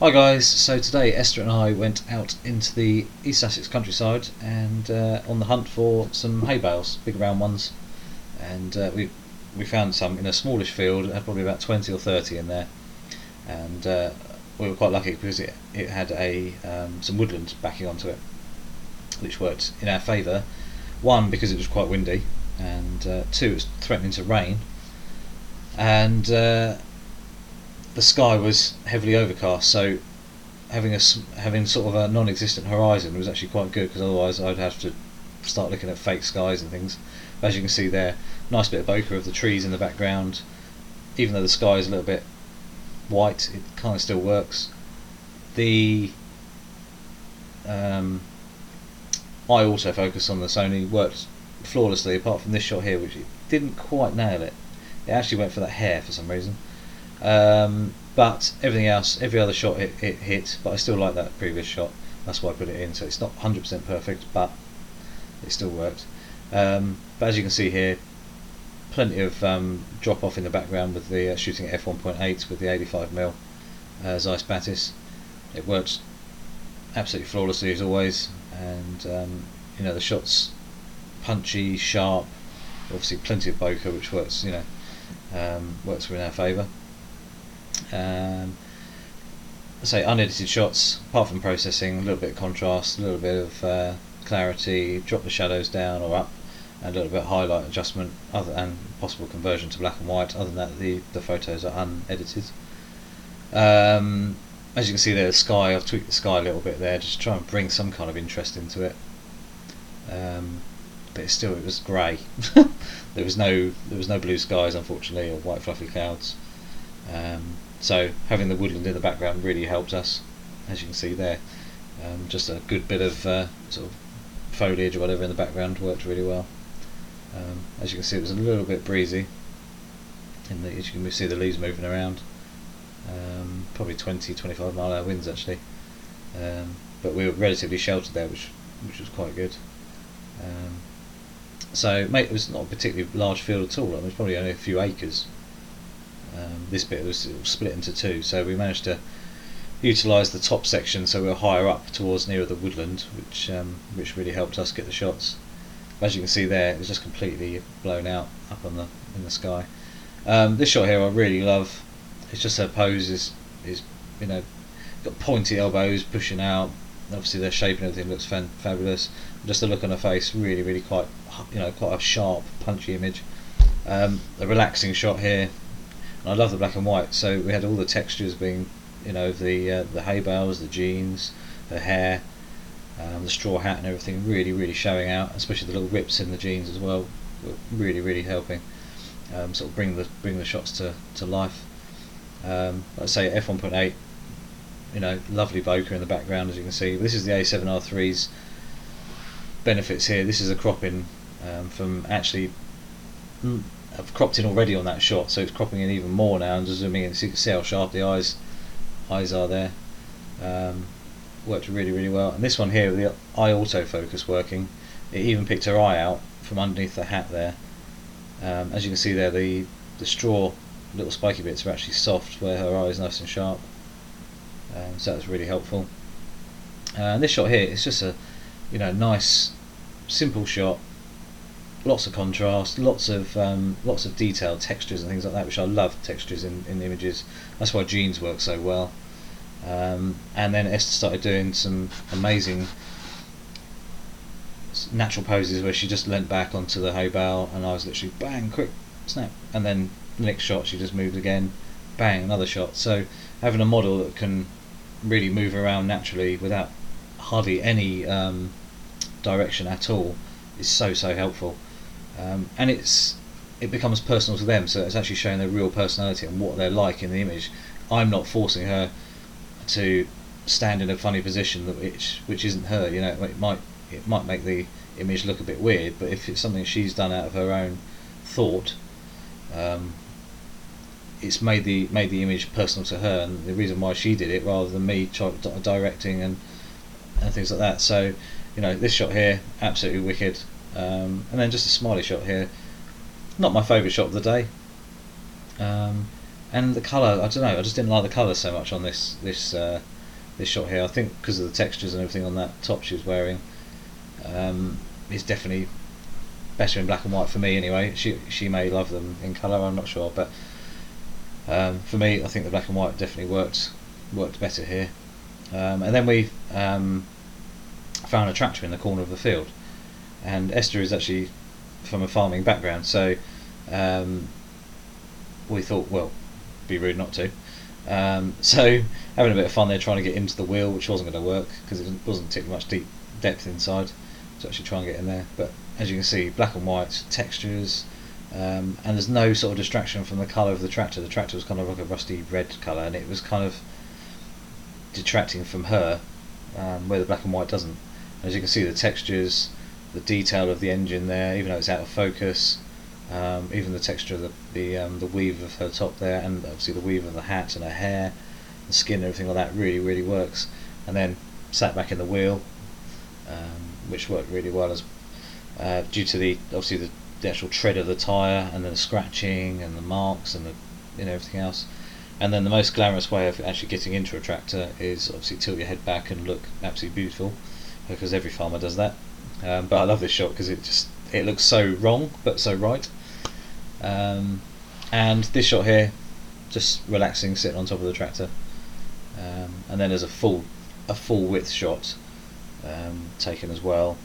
Hi guys, so today Esther and I went out into the East Sussex countryside and on the hunt for some hay bales, big round ones, and we found some in a smallish field. It had probably about 20 or 30 in there, and we were quite lucky because it had some woodland backing onto it, which worked in our favour. One, because it was quite windy, and two, it was threatening to rain, and the sky was heavily overcast, so having sort of a non-existent horizon was actually quite good, because otherwise I'd have to start looking at fake skies and things. But as you can see there, nice bit of bokeh of the trees in the background. Even though the sky is a little bit white, it kind of still works. The eye autofocus on the Sony worked flawlessly, apart from this shot here, which it didn't quite nail it. It actually went for that hair for some reason. But everything else, every other shot it hit, but I still like that previous shot. That's why I put it in. So it's not 100% perfect, but it still worked. But as you can see here, plenty of drop off in the background with the shooting at f1.8 with the 85mm Zeiss batis. It worked absolutely flawlessly as always, and the shots punchy, sharp. Obviously, plenty of bokeh, which works. Works in our favour. Say unedited shots, apart from processing, a little bit of contrast, a little bit of clarity, drop the shadows down or up, and a little bit of highlight adjustment, and possible conversion to black and white. Other than that, the photos are unedited. As you can see there, the sky, I've tweaked the sky a little bit there, just to try and bring some kind of interest into it. But it was grey. there was no blue skies, unfortunately, or white fluffy clouds. So having the woodland in the background really helped us, as you can see there. Just a good bit of sort of foliage or whatever in the background worked really well. As you can see, it was a little bit breezy, as you can see the leaves moving around. Probably 20-25 mile/hour winds actually, but we were relatively sheltered there, which was quite good. So it was not a particularly large field at all. It was probably only a few acres. This bit was split into two, so we managed to utilise the top section, so we were higher up towards nearer the woodland, which really helped us get the shots. As you can see there, it was just completely blown out up in the sky. This shot here I really love. It's just her pose is got pointy elbows pushing out. Obviously their shape and everything looks fabulous. Just the look on her face, really quite a sharp, punchy image. A relaxing shot here. And I love the black and white, so we had all the textures being, the hay bales, the jeans, her hair, the straw hat and everything really showing out, especially the little rips in the jeans as well, were really helping sort of bring the shots to life. Let's say f1.8, lovely bokeh in the background, as you can see. This is the A7R3's benefits here. This is a cropping from actually. I've cropped in already on that shot, so it's cropping in even more now, and just zooming in so you can see how sharp the eyes are there. Worked really well. And this one here, with the eye autofocus working, it even picked her eye out from underneath the hat there. As you can see there, the straw little spiky bits are actually soft where her eye is nice and sharp. So that's really helpful. And this shot here, it's just a nice simple shot. Lots of contrast, lots of detailed textures and things like that, which I love textures in the images. That's why jeans work so well. And then Eszter started doing some amazing natural poses where she just leant back onto the hay bale, and I was literally bang, quick snap, and then the next shot she just moved again, bang, another shot. So having a model that can really move around naturally without hardly any direction at all is so helpful. And it becomes personal to them, so it's actually showing their real personality and what they're like in the image. I'm not forcing her to stand in a funny position which isn't her. It might make the image look a bit weird, but if it's something she's done out of her own thought, it's made the image personal to her, and the reason why she did it rather than me directing and things like that. So this shot here, absolutely wicked. And then just a smiley shot here, not my favourite shot of the day, And the colour, I don't know, I just didn't like the colour so much on this shot here. I think because of the textures and everything on that top she was wearing, is definitely better in black and white for me anyway. She may love them in colour, I'm not sure, but for me I think the black and white definitely worked better here. And then we found a tractor in the corner of the field, and Eszter is actually from a farming background, so we thought, well, be rude not to. So having a bit of fun there, trying to get into the wheel, which wasn't going to work because it wasn't particularly much deep depth inside to actually try and get in there. But as you can see, black and white textures, and there's no sort of distraction from the colour of the tractor. The tractor was kind of like a rusty red colour, and it was kind of detracting from her, where the black and white doesn't. As you can see, the textures, the detail of the engine there, even though it's out of focus, even the texture of the weave of her top there, and obviously the weave of the hat and her hair, the skin and everything like that really works. And then sat back in the wheel, which worked really well as due to obviously the actual tread of the tyre, and then the scratching and the marks and everything else. And then the most glamorous way of actually getting into a tractor is obviously tilt your head back and look absolutely beautiful, because every farmer does that. But I love this shot because it looks so wrong but so right. And this shot here, just relaxing, sitting on top of the tractor. And then there's a full width shot taken as well,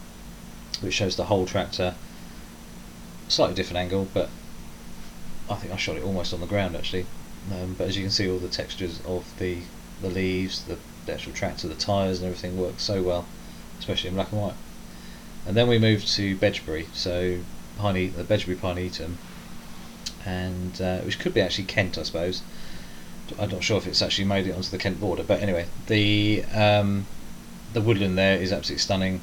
which shows the whole tractor. Slightly different angle, but I think I shot it almost on the ground actually. But as you can see, all the textures of the leaves, the actual tractor, the tyres and everything works so well, especially in black and white. And then we moved to Bedgebury, so the Bedgebury Pinetum, and which could be actually Kent, I suppose. I'm not sure if it's actually made it onto the Kent border, but anyway, the woodland there is absolutely stunning.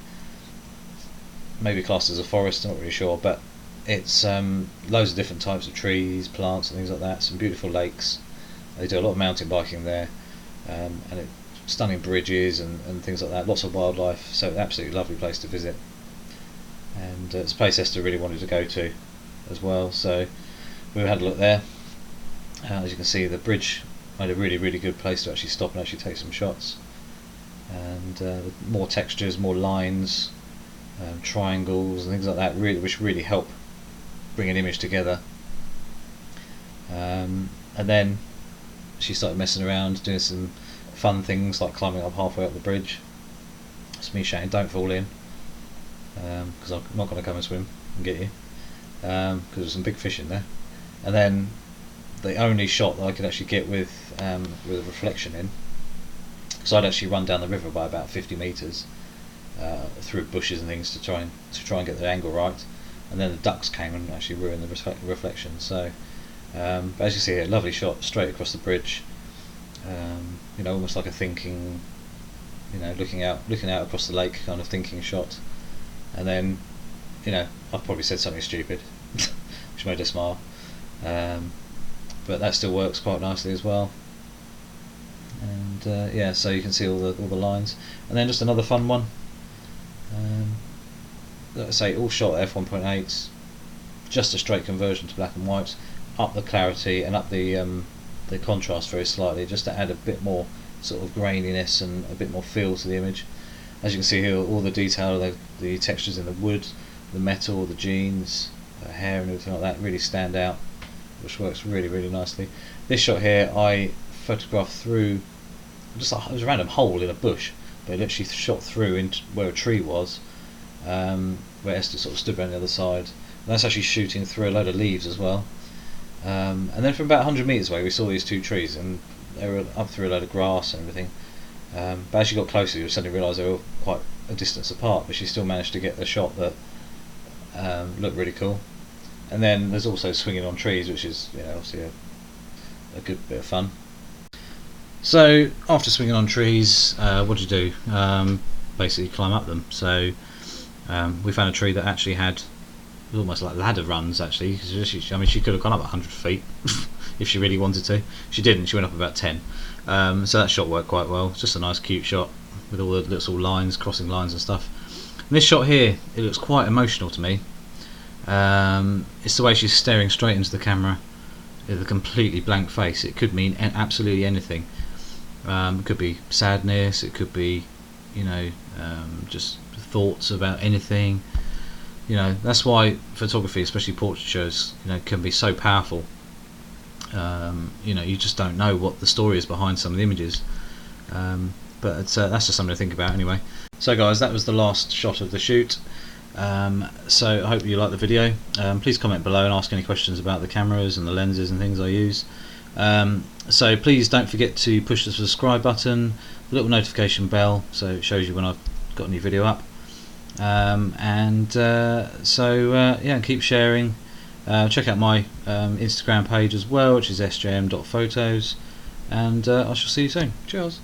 Maybe classed as a forest, I'm not really sure, but it's loads of different types of trees, plants and things like that, some beautiful lakes. They do a lot of mountain biking there, and stunning bridges and things like that, lots of wildlife, so an absolutely lovely place to visit. And it's a place Eszter really wanted to go to as well, so we had a look there. As you can see, the bridge made a really good place to actually stop and actually take some shots. And more textures, more lines, triangles and things like that, which really help bring an image together. And then she started messing around, doing some fun things like climbing up halfway up the bridge. It's me shouting, "Don't fall in," because I'm not going to come and swim and get you, because there's some big fish in there. And then the only shot that I could actually get with a reflection in, because I'd actually run down the river by about 50 metres through bushes and things to try and get the angle right, and then the ducks came and actually ruined the reflection. So, but as you see here, lovely shot straight across the bridge. Almost like a thinking, looking out across the lake kind of thinking shot. And then, I've probably said something stupid, which made her smile, but that still works quite nicely as well. And yeah, so you can see all the lines. And then just another fun one. Let's say all shot at f1.8, just a straight conversion to black and white, up the clarity and up the contrast very slightly, just to add a bit more sort of graininess and a bit more feel to the image. As you can see here, all the detail, the textures in the wood, the metal, the jeans, the hair and everything like that really stand out, which works really nicely. This shot here I photographed through it was a random hole in a bush, but it literally shot through into where a tree was, where Eszter sort of stood around the other side. And that's actually shooting through a load of leaves as well. And then from about 100 metres away we saw these two trees, and they were up through a load of grass and everything. But as she got closer, you suddenly realised they were quite a distance apart, but she still managed to get the shot that looked really cool. And then there's also swinging on trees, which is obviously a good bit of fun. So after swinging on trees, what do you do? Basically climb up them. So we found a tree that actually had, it was almost like ladder runs actually. She could have gone up 100 feet if she really wanted to. She didn't. She went up about 10. So that shot worked quite well. It's just a nice cute shot with all the little lines, crossing lines and stuff. And this shot here, it looks quite emotional to me. It's the way she's staring straight into the camera. with a completely blank face. It could mean absolutely anything. It could be sadness, it could be, you know, just thoughts about anything. You know, that's why photography, especially portraitures, you know, can be so powerful. You know, you just don't know what the story is behind some of the images. But it's, that's just something to think about anyway. So guys, that was the last shot of the shoot. So I hope you liked the video. Please comment below and ask any questions about the cameras and the lenses and things I use. So please don't forget to push the subscribe button, the little notification bell, so it shows you when I've got a new video up. Yeah, keep sharing. Check out my Instagram page as well, which is sjm.photos, and I shall see you soon. Cheers.